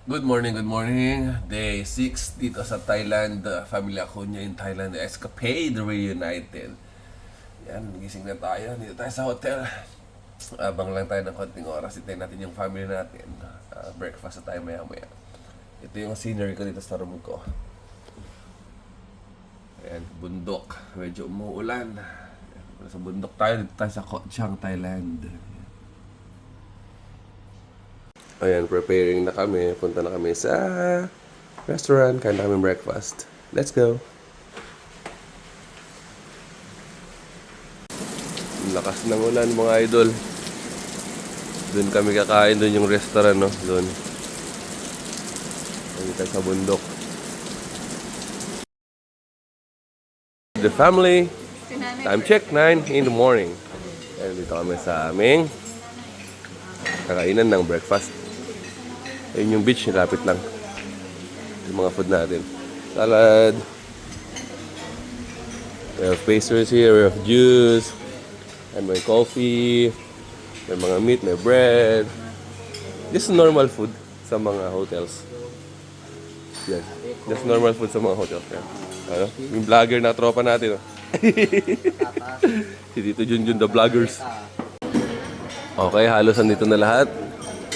Good morning, good morning. Day 6 dito sa Thailand. Family ako niya in Thailand. Escapade Reunited. Yan, gising na tayo. Dito tayo sa hotel. Abang lang tayo ng konting oras. Hintayin natin yung family natin. Breakfast na tayo maya maya. Ito yung scenery ko dito sa room ko. Ayan, bundok. Medyo umuulan. Sa bundok tayo. Dito tayo sa Koh Chang, Thailand. Ayan, preparing na kami. Punta na kami sa restaurant. Kain na kami breakfast. Let's go! Ang lakas ng ulan, mga idol. Doon kami kakain. Doon yung restaurant, no? Doon. Dito sa bundok. The family. Time check, 9 in the morning. Ayan, dito kami sa aming kakainan ng breakfast. Ayun yung beach, lapit lang. Yung mga food natin. Salad. We have pastries here, we have juice. And may coffee. May mga meat, may bread. Just normal food sa mga hotels. Yan. Just normal food sa mga hotels. Yan. Ano? Yung vlogger na tropa natin. Oh. Si Tito Junjun, the vloggers. Okay, halos andito na lahat.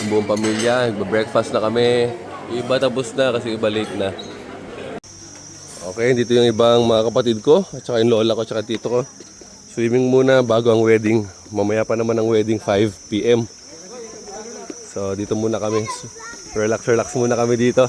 Yung buong pamilya, nagba-breakfast na kami. Yung iba tapos na kasi iba late na. Okay, dito yung ibang mga kapatid ko, at saka yung lola ko, at saka tito ko. Swimming muna bago ang wedding. Mamaya pa naman ang wedding, 5 PM. So, dito muna kami. Relax muna kami dito.